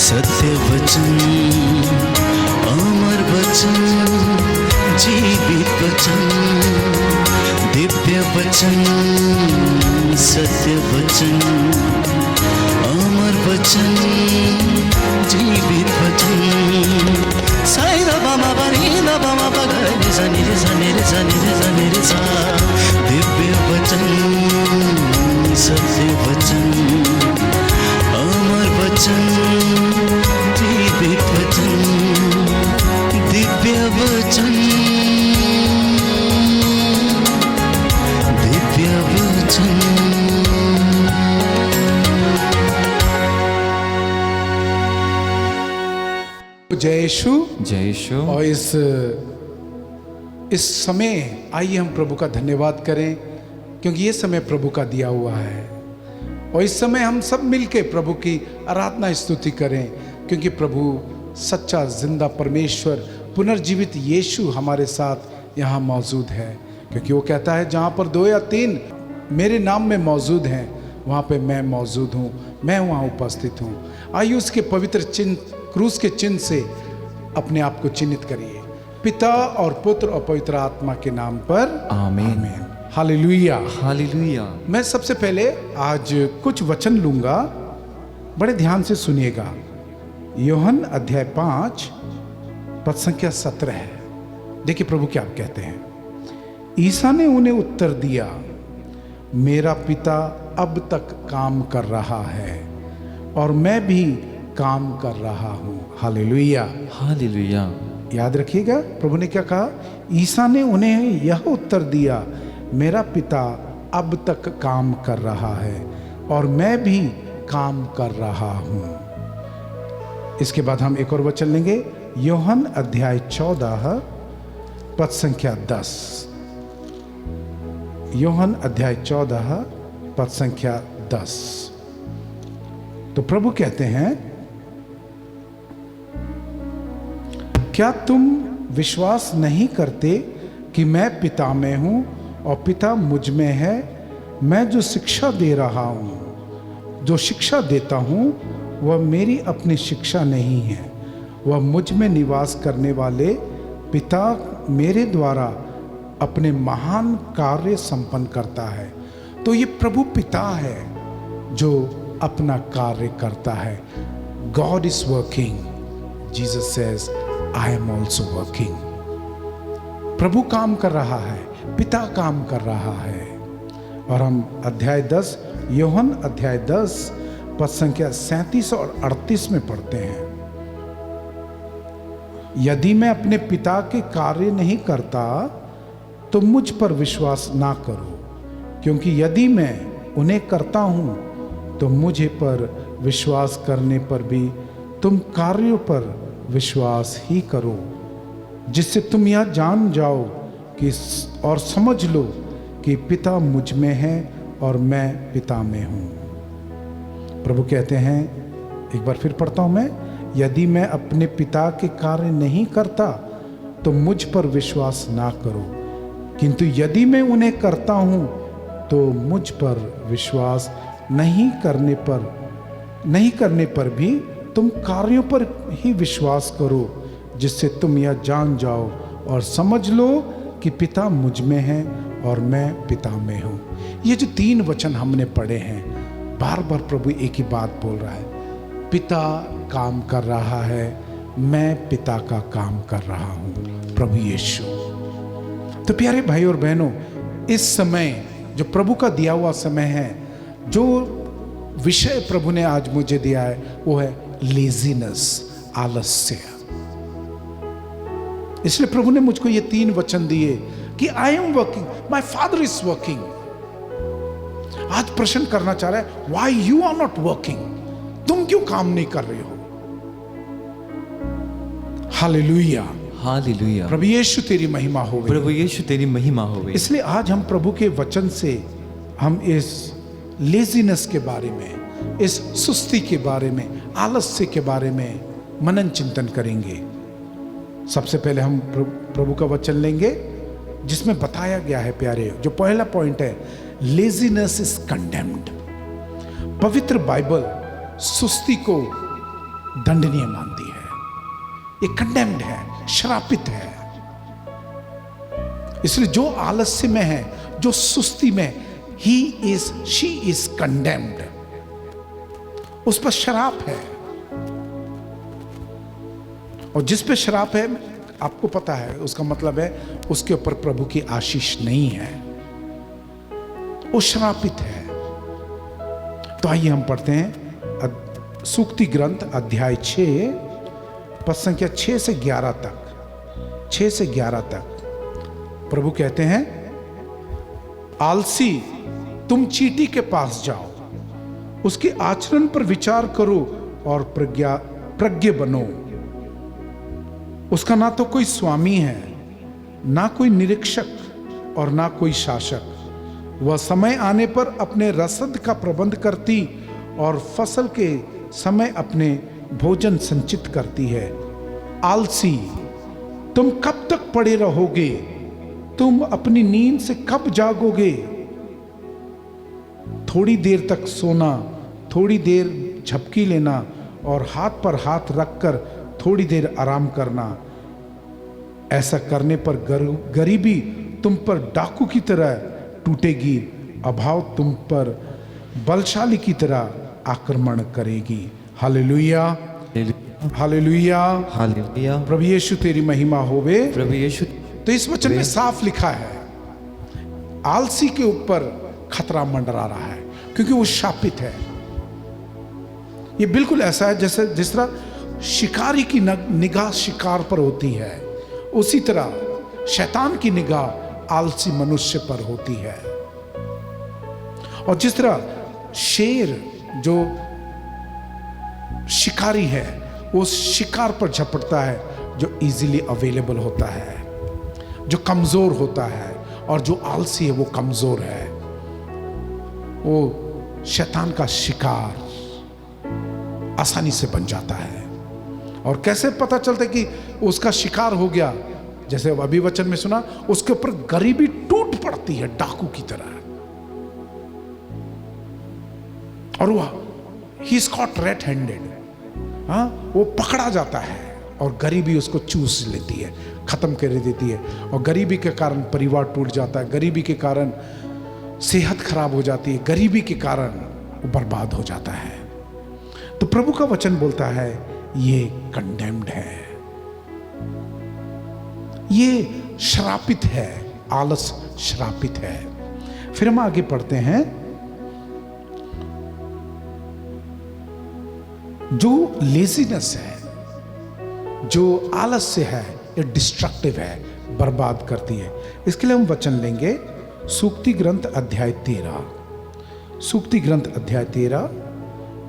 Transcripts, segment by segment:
सत्य वचन, अमर वचन, जीवित वचन, दिव्य वचन, सत्य वचन, अमर वचन, जीवित वचन। साई दा बामा बनी दा बामा बगरे रे सनी रे सनी रे सनी रे सनी रे सा। दिव्य वचन, सत्य वचन, अमर वचन, जीवित वचन, दिव्य वचन, दिव्य वचन। जय यीशु, जय यीशु। और इस समय आइए हम प्रभु का धन्यवाद करें, क्योंकि ये समय प्रभु का दिया हुआ है। और इस समय हम सब मिलके प्रभु की आराधना स्तुति करें, क्योंकि प्रभु सच्चा जिंदा परमेश्वर पुनर्जीवित यीशु हमारे साथ यहाँ मौजूद है। क्योंकि वो कहता है जहाँ पर 2 या 3 मेरे नाम में मौजूद हैं, वहाँ पे मैं मौजूद हूँ, मैं वहाँ उपस्थित हूँ। आइए उसके पवित्र चिन्ह, क्रूस के चिन्ह से अपने आप को चिन्हित करिए। पिता और पुत्र और पवित्र आत्मा के नाम पर आमीन। Hallelujah, hallelujah. मैं सबसे पहले आज कुछ वचन लूंगा, बड़े ध्यान से सुनिएगा। यूहन अध्याय 5 पद संख्या 17 है। देखिए प्रभु क्या कहते हैं। ईसा ने उन्हें उत्तर दिया, मेरा पिता अब तक काम कर रहा है और मैं भी काम कर रहा हूँ। Hallelujah, hallelujah. याद रखिएगा प्रभु ने क्या कहा। ईसा ने उन्हें यह उत्तर दिया, मेरा पिता अब तक काम कर रहा है और मैं भी काम कर रहा हूँ। इसके बाद हम एक और वचन लेंगे। यूहन अध्याय 14 पद संख्या 10। यूहन अध्याय 14 पद संख्या 10। तो प्रभु कहते हैं, क्या तुम विश्वास नहीं करते कि मैं पिता में हूं और पिता मुझ में है? मैं जो शिक्षा दे रहा हूं, जो शिक्षा देता हूं, वह मेरी अपनी शिक्षा नहीं है, वह मुझ में निवास करने वाले पिता मेरे द्वारा अपने महान कार्य संपन्न करता है। तो ये प्रभु पिता है जो अपना कार्य करता है। God is working, Jesus says I am also working. प्रभु काम कर रहा है, पिता काम कर रहा है। और हम अध्याय 10, यूहन अध्याय 10 पद संख्या 37 और 38 में पढ़ते हैं। यदि मैं अपने पिता के कार्य नहीं करता तो मुझ पर विश्वास ना करो, क्योंकि यदि मैं उन्हें करता हूं तो मुझे पर विश्वास करने पर भी तुम कार्यों पर विश्वास ही करो, जिससे तुम यह जान जाओ कि और समझ लो कि पिता मुझ में है और मैं पिता में हूँ। प्रभु कहते हैं, एक बार फिर पढ़ता हूँ मैं, यदि मैं अपने पिता के कार्य नहीं करता तो मुझ पर विश्वास ना करो, किंतु यदि मैं उन्हें करता हूँ तो मुझ पर विश्वास नहीं करने पर भी तुम कार्यों पर ही विश्वास करो, जिससे तुम यह जान जाओ और समझ लो कि पिता मुझ में है और मैं पिता में हूँ। ये जो 3 वचन हमने पढ़े हैं, बार बार प्रभु एक ही बात बोल रहा है, पिता काम कर रहा है, मैं पिता का काम कर रहा हूँ, प्रभु यीशु। तो प्यारे भाई और बहनों, इस समय जो प्रभु का दिया हुआ समय है, जो विषय प्रभु ने आज मुझे दिया है वो है लेजीनेस, आलस्य। इसलिए प्रभु ने मुझको ये 3 वचन दिए कि I am working, my father is working. आज प्रश्न करना चाह रहा है, why you are not working? तुम क्यों काम नहीं कर रहे हो? Hallelujah, hallelujah. प्रभु यीशु तेरी महिमा होवे, प्रभु यीशु तेरी महिमा होवे। इसलिए आज हम प्रभु के वचन से हम इस लेजीनेस के बारे में, इस सुस्ती के बारे में, आलस्य के बारे में मनन चिंतन करेंगे। सबसे पहले हम प्रभु का वचन लेंगे जिसमें बताया गया है प्यारे, जो पहला पॉइंट है, लेजीनेस इज कंडेम्ड। पवित्र बाइबल सुस्ती को दंडनीय मानती है, ये कंडेम्ड है, श्रापित है। इसलिए जो आलस्य में है, जो सुस्ती में, शी इज कंडेम्ड, उस पर श्राप है। और जिस पे श्राप है, आपको पता है, उसका मतलब है उसके ऊपर प्रभु की आशीष नहीं है, वो श्रापित है। तो आइए हम पढ़ते हैं सूक्ति ग्रंथ अध्याय 6 पद संख्या 6 से 11 तक। 6 से 11 तक प्रभु कहते हैं, आलसी तुम चींटी के पास जाओ, उसके आचरण पर विचार करो और प्रज्ञ बनो। उसका ना तो कोई स्वामी है, ना कोई निरीक्षक और ना कोई शासक। वह समय आने पर अपने रसद का प्रबंध करती और फसल के समय अपने भोजन संचित करती है। आलसी तुम कब तक पड़े रहोगे? तुम अपनी नींद से कब जागोगे? थोड़ी देर तक सोना, थोड़ी देर झपकी लेना और हाथ पर हाथ रखकर थोड़ी देर आराम करना। ऐसा करने पर गरीबी तुम पर डाकू की तरह टूटेगी, अभाव तुम पर बलशाली की तरह आक्रमण करेगी। Hallelujah, hallelujah, hallelujah. प्रभु यीशु तेरी महिमा होवे। प्रभु यीशु। तो इस वचन में साफ लिखा है, आलसी के ऊपर खतरा मंडरा रहा है, क्योंकि वो शापित है। ये बिल्कुल ऐसा है जैसे जिस तरह शिकारी की निगाह शिकार पर होती है, उसी तरह शैतान की निगाह आलसी मनुष्य पर होती है। और जिस तरह शेर जो शिकारी है, वो शिकार पर झपटता है जो इजीली अवेलेबल होता है, जो कमजोर होता है, और जो आलसी है वो कमजोर है, वो शैतान का शिकार आसानी से बन जाता है। और कैसे पता चलता है कि उसका शिकार हो गया? जैसे अभी वचन में सुना, उसके ऊपर गरीबी टूट पड़ती है डाकू की तरह, और वह he is cot red handed, वो पकड़ा जाता है और गरीबी उसको चूस लेती है, खत्म कर देती है। और गरीबी के कारण परिवार टूट जाता है, गरीबी के कारण सेहत खराब हो जाती है, गरीबी के कारण वो बर्बाद हो जाता है। तो प्रभु का वचन बोलता है ये कंडेम्ड है, ये श्रापित है, आलस श्रापित है। फिर हम आगे पढ़ते हैं, जो लेजीनेस है, जो आलस्य है, ये डिस्ट्रक्टिव है, बर्बाद करती है। इसके लिए हम वचन लेंगे सूक्ति ग्रंथ अध्याय 13, सूक्ति ग्रंथ अध्याय 13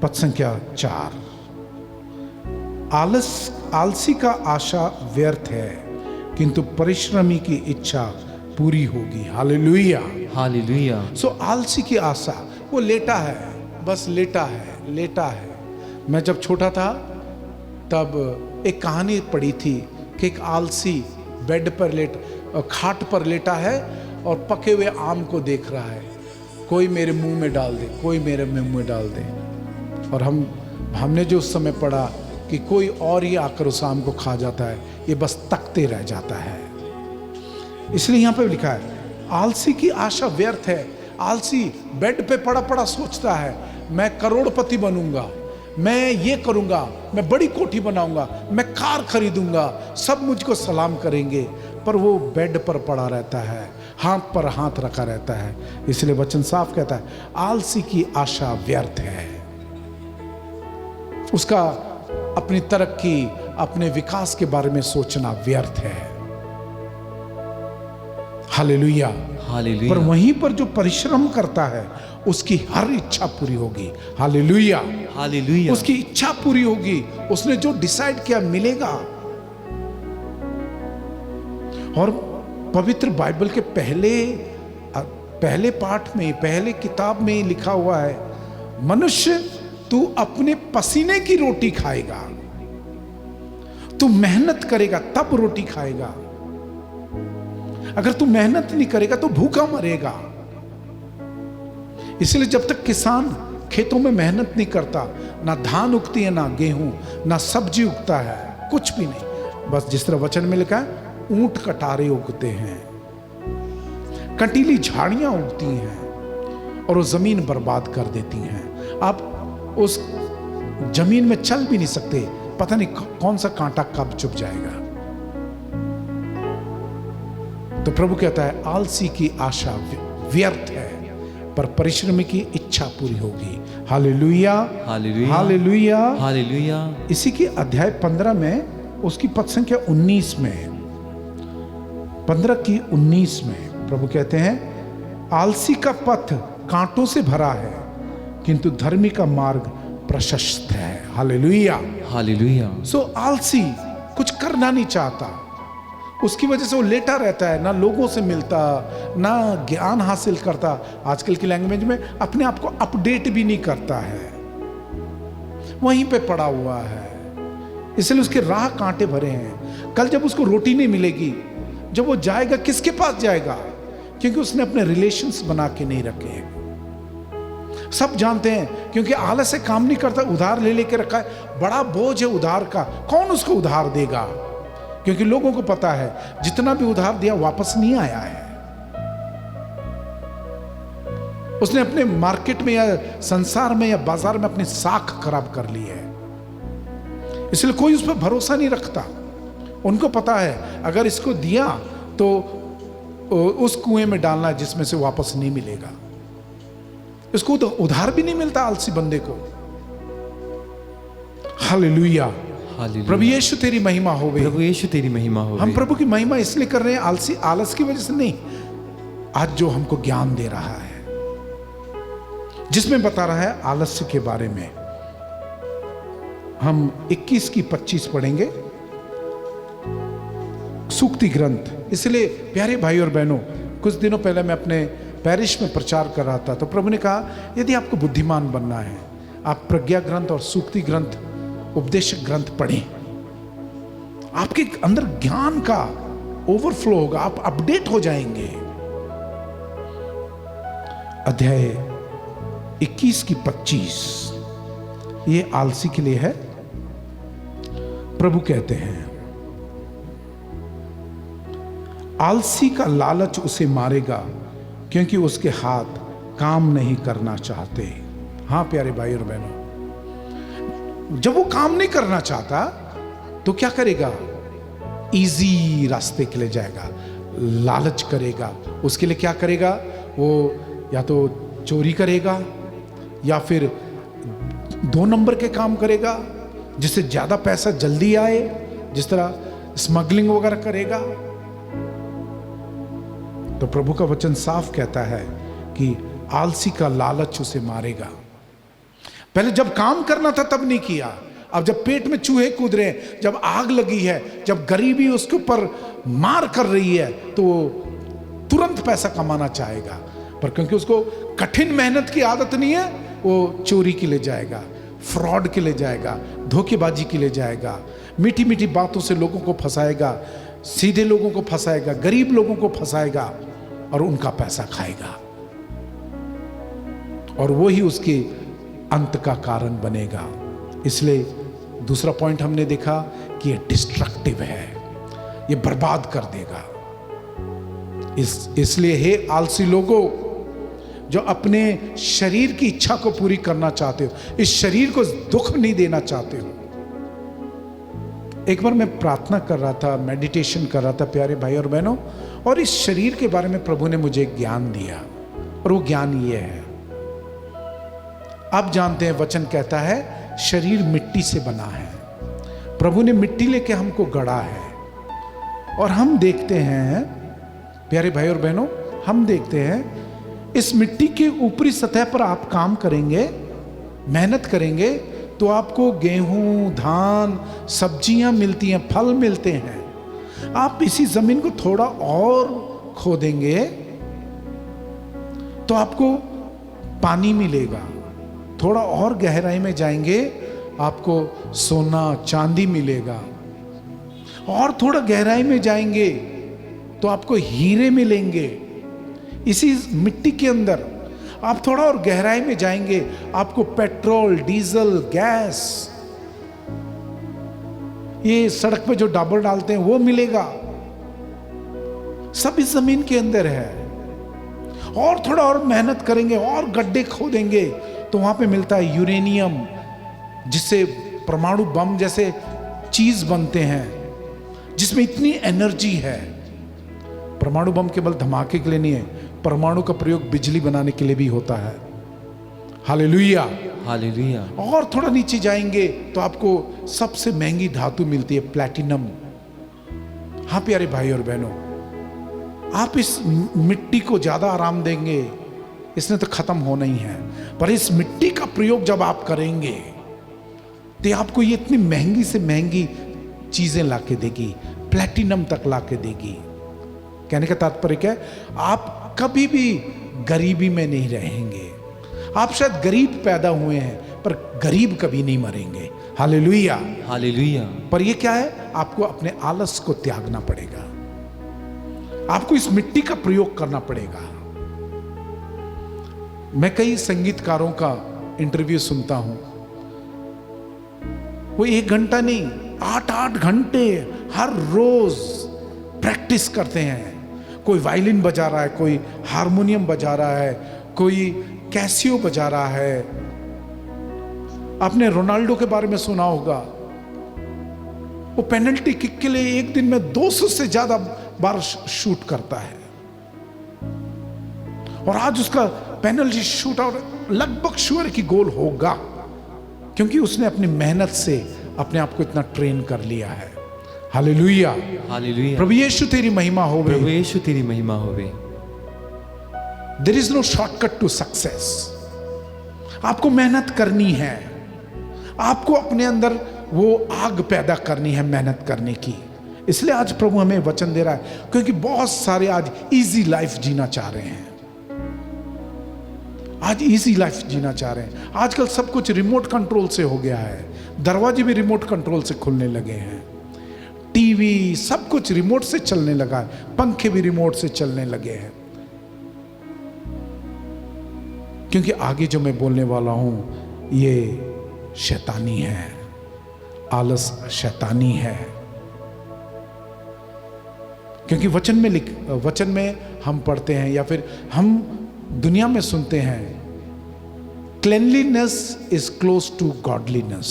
पद संख्या 4। आलसी का आशा व्यर्थ है, किंतु परिश्रमी की इच्छा पूरी होगी। Hallelujah, hallelujah. सो आलसी की आशा, वो लेटा है, बस लेटा है, लेटा है। मैं जब छोटा था तब एक कहानी पढ़ी थी कि एक आलसी बेड पर खाट पर लेटा है और पके हुए आम को देख रहा है, कोई मेरे मुंह में डाल दे, कोई मेरे मुंह में डाल दे। और हमने जो उस समय पढ़ा कि कोई और ही आकर उस आम को खा जाता है, ये बस तकते रह जाता है। इसलिए यहां पे लिखा है आलसी की आशा व्यर्थ है। आलसी बेड पे पड़ा पड़ा सोचता है मैं करोड़पति बनूंगा, मैं ये करूंगा, मैं बड़ी कोठी बनाऊंगा, मैं कार खरीदूंगा, सब मुझको सलाम करेंगे, पर वो बेड पर पड़ा रहता है, हाथ पर हाथ रखा रहता है। इसलिए वचन साफ कहता है आलसी की आशा व्यर्थ है। उसका अपनी तरक्की, अपने विकास के बारे में सोचना व्यर्थ है। Hallelujah, hallelujah. पर वहीं पर जो परिश्रम करता है उसकी हर इच्छा पूरी होगी। Hallelujah, hallelujah. उसकी इच्छा पूरी होगी, उसने जो डिसाइड किया मिलेगा। और पवित्र बाइबल के पहले पाठ में, पहले किताब में लिखा हुआ है, मनुष्य तू अपने पसीने की रोटी खाएगा, तू मेहनत करेगा तब रोटी खाएगा। अगर तू मेहनत नहीं करेगा तो भूखा मरेगा। इसलिए जब तक किसान खेतों में मेहनत नहीं करता, ना धान उगती है, ना गेहूं, ना सब्जी उगता है, कुछ भी नहीं। बस जिस तरह वचन में लिखा है, ऊंट कटारे उगते हैं, कंटीली झाड़ियां उगती हैं और वो जमीन बर्बाद कर देती हैं। आप उस जमीन में चल भी नहीं सकते, पता नहीं कौन सा कांटा कब चुभ जाएगा। तो प्रभु कहता है आलसी की आशा व्यर्थ है, पर परिश्रमी की इच्छा पूरी होगी। Hallelujah, hallelujah, hallelujah, hallelujah. इसी के अध्याय 15 में उसकी पद संख्या 19 में, 15 की 19 में प्रभु कहते हैं आलसी का पथ कांटों से भरा है, किंतु धर्मी का मार्ग प्रशस्त है। Hallelujah, hallelujah. सो आलसी कुछ करना नहीं चाहता, उसकी वजह से वो लेटा रहता है, ना लोगों से मिलता, ना ज्ञान हासिल करता, आजकल की लैंग्वेज में अपने आप को अपडेट भी नहीं करता है, वहीं पे पड़ा हुआ है। इसलिए उसके राह कांटे भरे हैं। कल जब उसको रोटी नहीं मिलेगी, जब वो जाएगा किसके पास जाएगा? क्योंकि उसने अपने रिलेशंस बना के नहीं रखे। सब जानते हैं, क्योंकि आलस से काम नहीं करता, उधार ले लेके रखा है, बड़ा बोझ है उधार का, कौन उसको उधार देगा? क्योंकि लोगों को पता है जितना भी उधार दिया वापस नहीं आया है। उसने अपने मार्केट में या संसार में या बाजार में अपनी साख खराब कर ली है, इसलिए कोई उस पर भरोसा नहीं रखता। उनको पता है अगर इसको दिया तो उस कुएं में डालना जिसमें से वापस नहीं मिलेगा। इसको उधार भी नहीं मिलता आलसी बंदे को। Hallelujah, hallelujah. प्रभु यीशु तेरी महिमा होवे। प्रभु यीशु तेरी महिमा हो। हम प्रभु की महिमा इसलिए कर रहे हैं, आलस की वजह से नहीं, आज जो हमको ज्ञान दे रहा है, जिसमें बता रहा है आलस्य के बारे में। हम 21 की 25 पढ़ेंगे, सूक्ति ग्रंथ। इसलिए प्यारे भाई और बहनों, कुछ दिनों पहले मैं अपने पैरिश में प्रचार कर रहा था, तो प्रभु ने कहा यदि आपको बुद्धिमान बनना है, आप प्रज्ञा ग्रंथ और सूक्ति ग्रंथ, उपदेशक ग्रंथ पढ़ें। आपके अंदर ज्ञान का ओवरफ्लो होगा, आप अपडेट हो जाएंगे। अध्याय 21 की 25 ये आलसी के लिए है। प्रभु कहते हैं आलसी का लालच उसे मारेगा, क्योंकि उसके हाथ काम नहीं करना चाहते। हां प्यारे भाई और बहनों, जब वो काम नहीं करना चाहता तो क्या करेगा? इजी रास्ते के लिए जाएगा, लालच करेगा। उसके लिए क्या करेगा? वो या तो चोरी करेगा या फिर 2 नंबर के काम करेगा, जिससे ज्यादा पैसा जल्दी आए, जिस तरह स्मगलिंग वगैरह करेगा। तो प्रभु का वचन साफ कहता है कि आलसी का लालच उसे मारेगा। पहले जब काम करना था तब नहीं किया, अब जब पेट में चूहे कूद रहे हैं, जब आग लगी है, जब गरीबी उसके ऊपर मार कर रही है, तो वो तुरंत पैसा कमाना चाहेगा। पर क्योंकि उसको कठिन मेहनत की आदत नहीं है, वो चोरी के लिए जाएगा, फ्रॉड के लिए जाएगा, धोखेबाजी के लिए जाएगा, मीठी मीठी बातों से लोगों को फंसाएगा, सीधे लोगों को फंसाएगा, गरीब लोगों को फंसाएगा और उनका पैसा खाएगा, और वो ही उसके अंत का कारण बनेगा। इसलिए दूसरा पॉइंट हमने देखा कि ये डिस्ट्रक्टिव है, ये बर्बाद कर देगा। इसलिए हे आलसी लोगों, जो अपने शरीर की इच्छा को पूरी करना चाहते हो, इस शरीर को दुख नहीं देना चाहते हो। एक बार मैं प्रार्थना कर रहा था, मेडिटेशन कर रहा था प्यारे भाई और बहनों, और इस शरीर के बारे में प्रभु ने मुझे ज्ञान दिया, और वो ज्ञान ये है। आप जानते हैं वचन कहता है शरीर मिट्टी से बना है, प्रभु ने मिट्टी लेके हमको गढ़ा है, और हम देखते हैं प्यारे भाई और बहनों, हम देखते हैं इस मिट्टी के ऊपरी सतह पर आप काम करेंगे, मेहनत करेंगे, तो आपको गेहूं, धान, सब्जियां मिलती हैं, फल मिलते हैं। आप इसी जमीन को थोड़ा और खोदेंगे तो आपको पानी मिलेगा, थोड़ा और गहराई में जाएंगे आपको सोना चांदी मिलेगा, और थोड़ा गहराई में जाएंगे तो आपको हीरे मिलेंगे। इसी मिट्टी के अंदर आप थोड़ा और गहराई में जाएंगे, आपको पेट्रोल, डीजल, गैस, ये सड़क पे जो डाबर डालते हैं वो मिलेगा, सब इस जमीन के अंदर है। और थोड़ा और मेहनत करेंगे और गड्ढे खोदेंगे तो वहां पे मिलता है यूरेनियम, जिससे परमाणु बम जैसे चीज बनते हैं, जिसमें इतनी एनर्जी है। परमाणु बम केवल धमाके के लिए नहीं है, परमाणु का प्रयोग बिजली बनाने के लिए भी होता है। Hallelujah, hallelujah. और थोड़ा नीचे जाएंगे तो आपको सबसे महंगी धातु मिलती है, प्लैटिनम। हाँ प्यारे भाई और बहनों, आप इस मिट्टी को ज्यादा आराम देंगे, इसने तो खत्म होना ही है, पर इस मिट्टी का प्रयोग जब आप करेंगे तो आपको ये इतनी महंगी से महंगी चीजें लाके देगी, प्लैटिनम तक लाके देगी। कहने का तात्पर्य क्या है, आप कभी भी गरीबी में नहीं रहेंगे। आप शायद गरीब पैदा हुए हैं पर गरीब कभी नहीं मरेंगे। Hallelujah, hallelujah. पर ये क्या है, आपको अपने आलस को त्यागना पड़ेगा, आपको इस मिट्टी का प्रयोग करना पड़ेगा। मैं कई संगीतकारों का इंटरव्यू सुनता हूं, वो 1 घंटा नहीं 8-8 घंटे हर रोज प्रैक्टिस करते हैं। कोई वायलिन बजा रहा है, कोई हारमोनियम बजा रहा है, कोई कैसियो बजा रहा है। आपने रोनाल्डो के बारे में सुना होगा, वो पेनल्टी किक के लिए एक दिन में 200 से ज्यादा बार शूट करता है, और आज उसका पेनल्टी शूट आउट लगभग श्योर की गोल होगा, क्योंकि उसने अपनी मेहनत से अपने आप को इतना ट्रेन कर लिया है। Hallelujah, hallelujah. प्रभु यीशु तेरी महिमा होवे, प्रभु यीशु तेरी महिमा होवे। There is no shortcut to success. आपको मेहनत करनी है, आपको अपने अंदर वो आग पैदा करनी है मेहनत करने की। इसलिए आज प्रभु हमें वचन दे रहा है, क्योंकि बहुत सारे आज इजी लाइफ जीना चाह रहे हैं, आज इजी लाइफ जीना चाह रहे हैं। आजकल सब कुछ रिमोट कंट्रोल से हो गया है, दरवाजे भी रिमोट कंट्रोल से खुलने लगे हैं, टीवी सब कुछ रिमोट से चलने लगा है, पंखे भी रिमोट से चलने लगे हैं। क्योंकि आगे जो मैं बोलने वाला हूं ये शैतानी है, आलस शैतानी है। क्योंकि वचन में हम पढ़ते हैं या फिर हम दुनिया में सुनते हैं, cleanliness is close to godliness.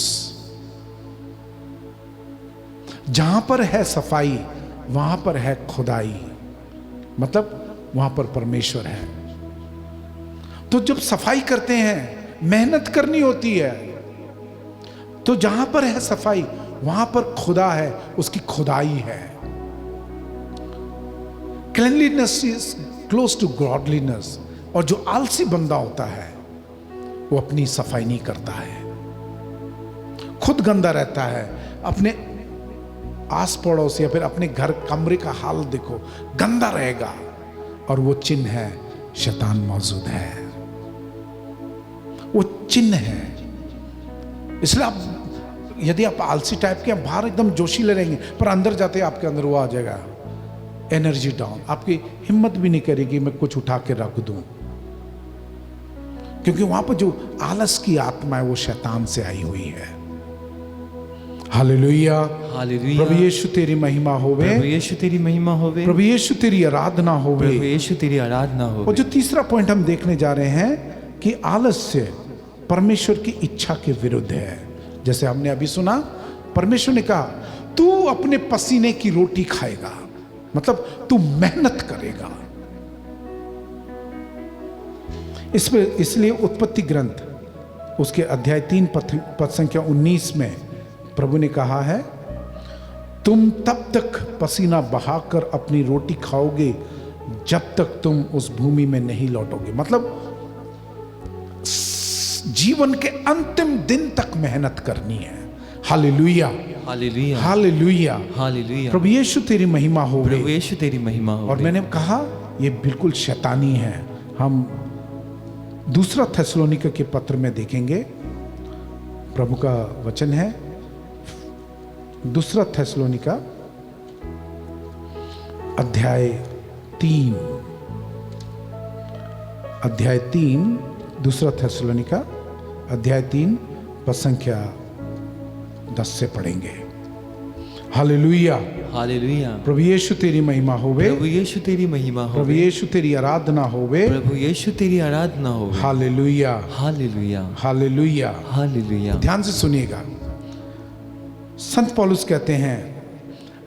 जहां पर है सफाई वहां पर है खुदाई, मतलब वहां पर परमेश्वर है। तो जब सफाई करते हैं, मेहनत करनी होती है, तो जहां पर है सफाई वहां पर खुदा है, उसकी खुदाई है। Cleanliness is close to godliness. और जो आलसी बंदा होता है वो अपनी सफाई नहीं करता है, खुद गंदा रहता है, अपने आस पड़ोस या फिर अपने घर कमरे का हाल देखो, गंदा रहेगा, और वो चिन्ह है शैतान मौजूद है, वो चिन्ह है। इसलिए आप यदि आप आलसी टाइप के, बाहर एकदम जोशीले रहेंगे पर अंदर जाते आपके अंदर वो आ जाएगा एनर्जी डाउन, आपकी हिम्मत भी नहीं करेगी मैं कुछ उठा के रख दूं, क्योंकि वहां पर जो आलस की आत्मा है वो शैतान से आई हुई है। Hallelujah, hallelujah. प्रभु यीशु तेरी महिमा होवे, प्रभु यीशु तेरी महिमा होवे, प्रभु यीशु तेरी आराधना होवे, प्रभु यीशु तेरी आराधना होवे। और जो तीसरा पॉइंट हम देखने जा रहे हैं कि आलस्य परमेश्वर की इच्छा के विरुद्ध है। जैसे हमने अभी सुना, परमेश्वर ने कहा तू अपने पसीने की रोटी खाएगा, मतलब तू मेहनत करेगा। इसलिए उत्पत्ति ग्रंथ उसके अध्याय 3 पद संख्या 19 में प्रभु ने कहा है, तुम तब तक पसीना बहाकर अपनी रोटी खाओगे जब तक तुम उस भूमि में नहीं लौटोगे। मतलब जीवन के अंतिम दिन तक मेहनत करनी है। Hallelujah, hallelujah, hallelujah, hallelujah. प्रभु यीशु तेरी महिमा हो, प्रभु यीशु तेरी महिमा हो। और मैंने कहा ये बिल्कुल शैतानी है। हम दूसरा थेसलोनिका के पत्र में देखेंगे, प्रभु का वचन है, दूसरा थेसलोनिका अध्याय 3 अध्याय 3 दूसरा थेसलोनिका अध्याय 3 पद संख्या 10 से पढ़ेंगे। हालेलुया। हालेलुया। प्रभु यीशु तेरी महिमा होवे, प्रभु यीशु तेरी महिमा प्रभु होवे, यीशु तेरी आराधना होवे। प्रभु यीशु तेरी आराधना होवे। Hallelujah, hallelujah. हालेलुया। हालेलुया। ध्यान से सुनिएगा, संत पौलुस कहते हैं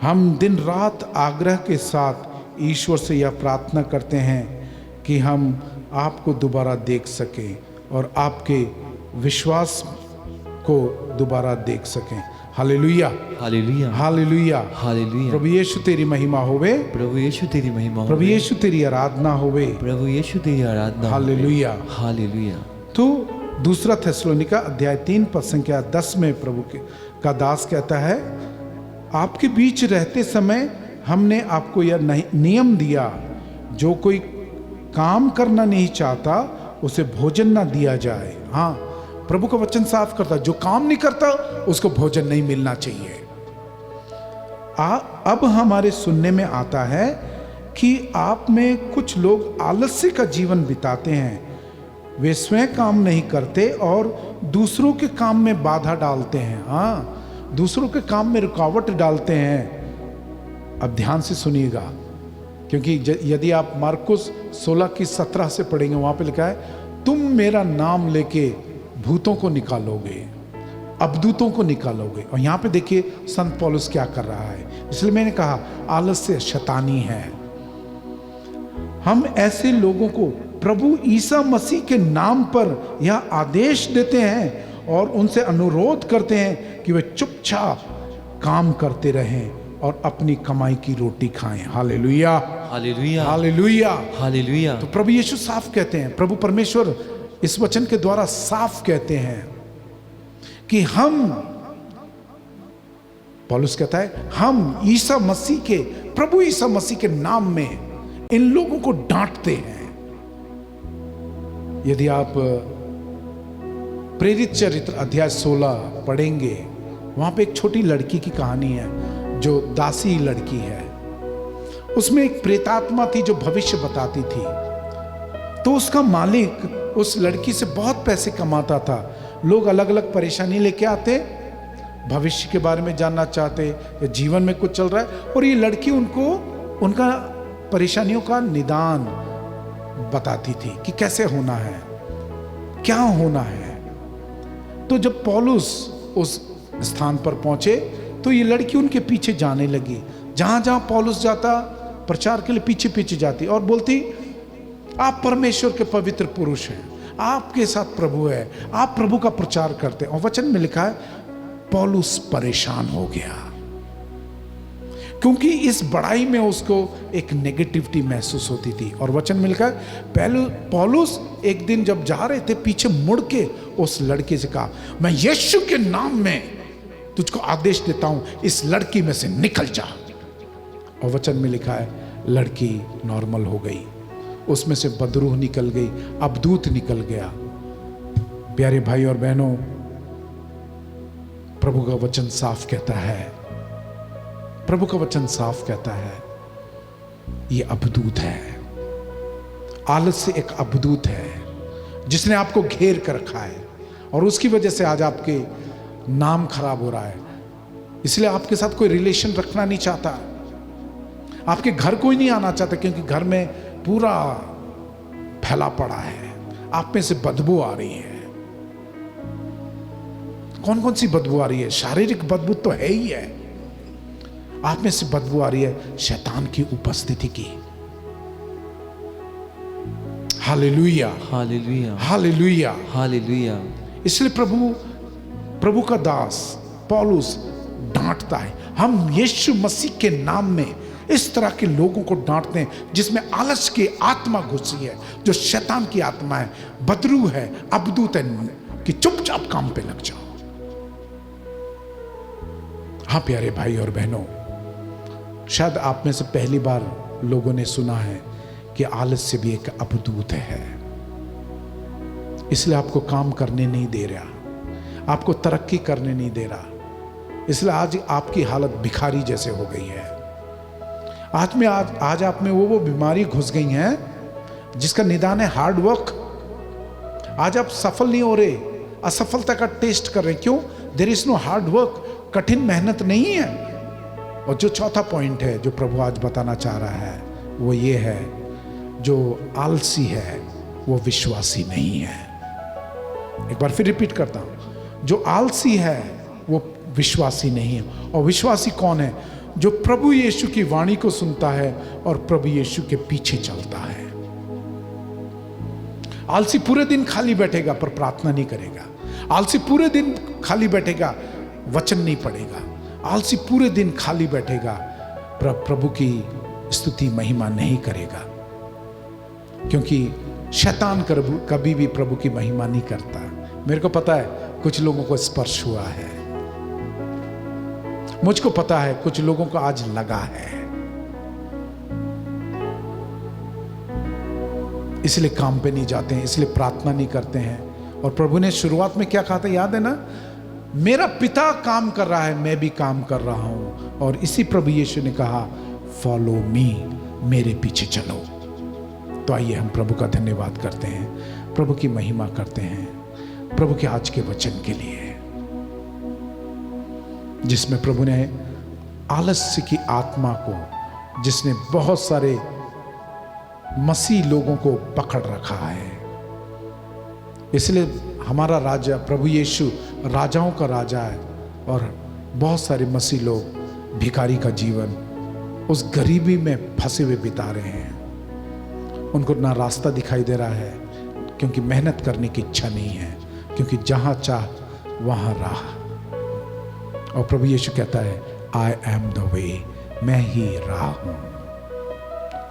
हम दिन रात आग्रह के साथ ईश्वर से यह प्रार्थना करते हैं कि हम आपको दोबारा देख सकें और आपके विश्वास को दोबारा देख सकें। Hallelujah, hallelujah. हालेलुया। हालेलुया। प्रभु यीशु तेरी महिमा होवे, प्रभु यीशु तेरी महिमा प्रभु होवे, यीशु तेरी आराधना होवे। प्रभु यीशु तेरी आराधना होवे। हालेलुया। हालेलुया। तो दूसरा थेसलोनिका अध्याय 3 पद संख्या 10 में प्रभु का दास कहता है, आपके बीच रहते समय हमने आपको यह नियम दिया, जो कोई काम करना नहीं चाहता उसे भोजन ना दिया जाए। हाँ, प्रभु का वचन साफ करता, जो काम नहीं करता उसको भोजन नहीं मिलना चाहिए। अब हमारे सुनने में आता है कि आप में कुछ लोग आलस्य का जीवन बिताते हैं, वे स्वयं काम नहीं करते और दूसरों के काम में बाधा डालते हैं। हाँ, दूसरों के काम में रुकावट डालते हैं। अब ध्यान से सुनिएगा, क्योंकि यदि आप मार्कुस 16 की 17 से पढ़ेंगे, वहां पे लिखा है, तुम मेरा नाम लेके भूतों को निकालोगे, अबदूतों को निकालोगे। और यहां पे देखिए संत पौलुस क्या कर रहा है। इसलिए मैंने कहा आलस्य शैतानी है। हम ऐसे लोगों को प्रभु ईसा मसीह के नाम पर यह आदेश देते हैं और उनसे अनुरोध करते हैं कि वे चुपचाप काम करते रहें और अपनी कमाई की रोटी खाएं। Hallelujah, hallelujah. Hallelujah, hallelujah. तो प्रभु यीशु साफ कहते हैं, प्रभु परमेश्वर इस वचन के द्वारा साफ कहते हैं कि हम, पौलुस कहता है, हम ईसा मसीह के, प्रभु ईसा मसीह के नाम में इन लोगों को डांटते हैं। यदि आप प्रेरित चरित्र अध्याय 16 पढ़ेंगे, वहां पे एक छोटी लड़की की कहानी है जो दासी लड़की है। उसमें एक प्रेतात्मा थी जो भविष्य बताती थी। तो उसका मालिक उस लड़की से बहुत पैसे कमाता था। लोग अलग अलग परेशानी लेके आते, भविष्य के बारे में जानना चाहते या जीवन में कुछ चल रहा है, और ये लड़की उनको उनका परेशानियों का निदान बताती थी कि कैसे होना है, क्या होना है। तो जब पौलुस उस स्थान पर पहुंचे तो ये लड़की उनके पीछे जाने लगी। जहां जहां पौलुस जाता प्रचार के लिए पीछे पीछे जाती और बोलती, आप परमेश्वर के पवित्र पुरुष हैं, आपके साथ प्रभु है, आप प्रभु का प्रचार करते हैं। और वचन में लिखा है पौलुस परेशान हो गया, क्योंकि इस बड़ाई में उसको एक नेगेटिविटी महसूस होती थी। और वचन में लिखा है पौलुस एक दिन जब जा रहे थे, पीछे मुड़ के उस लड़के से कहा, मैं यीशु के नाम में तुझको आदेश देता हूं, इस लड़की में से निकल जा। और वचन में लिखा है लड़की नॉर्मल हो गई, उसमें से बदरूह निकल गई, अबदूत निकल गया। प्यारे भाई और बहनों, प्रभु का वचन साफ कहता है, प्रभु का वचन साफ कहता है, ये अबदूत है। आलस्य एक अबदूत है जिसने आपको घेर कर रखा है, और उसकी वजह से आज आपके नाम खराब हो रहा है। इसलिए आपके साथ कोई रिलेशन रखना नहीं चाहता, आपके घर कोई नहीं आना चाहता, क्योंकि घर में पूरा फैला पड़ा है, आप में से बदबू आ रही है। कौन कौन सी बदबू आ रही है? शारीरिक बदबू तो है ही है, आप में से बदबू आ रही है शैतान की उपस्थिति की। Hallelujah, hallelujah. Hallelujah, hallelujah. इसलिए प्रभु का दास पौलुस डांटता है। हम यीशु मसीह के नाम में इस तरह के लोगों को डांटते हैं जिसमें आलस्य की आत्मा घुसी है, जो शैतान की आत्मा है, बदरू है, अबदूत है, कि चुपचाप काम पे लग जाओ। हाँ प्यारे भाई और बहनों, शायद आप में से पहली बार लोगों ने सुना है कि आलस्य भी एक अबदूत है। इसलिए आपको काम करने नहीं दे रहा, आपको तरक्की करने नहीं दे रहा। इसलिए आज आपकी हालत भिखारी जैसे हो गई है। आज आप में वो बीमारी घुस गई है जिसका निदान है हार्ड वर्क। आज आप सफल नहीं हो रहे, असफलता का टेस्ट कर रहे, क्यों? There is no hard work, कठिन मेहनत नहीं है। और जो चौथा पॉइंट है जो प्रभु आज बताना चाह रहा है वो ये है, जो आलसी है वो विश्वासी नहीं है। एक बार फिर रिपीट करता हूं, जो आलसी है वो विश्वासी नहीं है। और विश्वासी कौन है? जो प्रभु यीशु की वाणी को सुनता है और प्रभु यीशु के पीछे चलता है। आलसी पूरे दिन खाली बैठेगा पर प्रार्थना नहीं करेगा। आलसी पूरे दिन खाली बैठेगा, वचन नहीं पढ़ेगा। आलसी पूरे दिन खाली बैठेगा पर प्रभु की स्तुति महिमा नहीं करेगा, क्योंकि शैतान कभी भी प्रभु की महिमा नहीं करता। मेरे को पता है कुछ लोगों को स्पर्श हुआ है, मुझको पता है कुछ लोगों को आज लगा है, इसलिए काम पे नहीं जाते हैं, इसलिए प्रार्थना नहीं करते हैं। और प्रभु ने शुरुआत में क्या कहा था, याद है ना? मेरा पिता काम कर रहा है, मैं भी काम कर रहा हूं। और इसी प्रभु यीशु ने कहा, फॉलो मी, मेरे पीछे चलो। तो आइए हम प्रभु का धन्यवाद करते हैं, प्रभु की महिमा करते हैं, प्रभु के आज के वचन के लिए, जिसमें प्रभु ने आलस्य की आत्मा को, जिसने बहुत सारे मसीह लोगों को पकड़ रखा है। इसलिए हमारा राजा प्रभु यीशु राजाओं का राजा है, और बहुत सारे मसीह लोग भिखारी का जीवन उस गरीबी में फंसे हुए बिता रहे हैं। उनको ना रास्ता दिखाई दे रहा है, क्योंकि मेहनत करने की इच्छा नहीं है, क्योंकि जहां चाह वहां राह। और प्रभु यीशु कहता है, आई एम द वे, मैं ही राह हूं।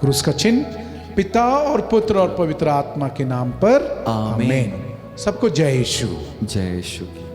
क्रूस का चिन्ह पिता और पुत्र और पवित्र आत्मा के नाम पर आमीन। सबको जय यीशु। जय यीशु की।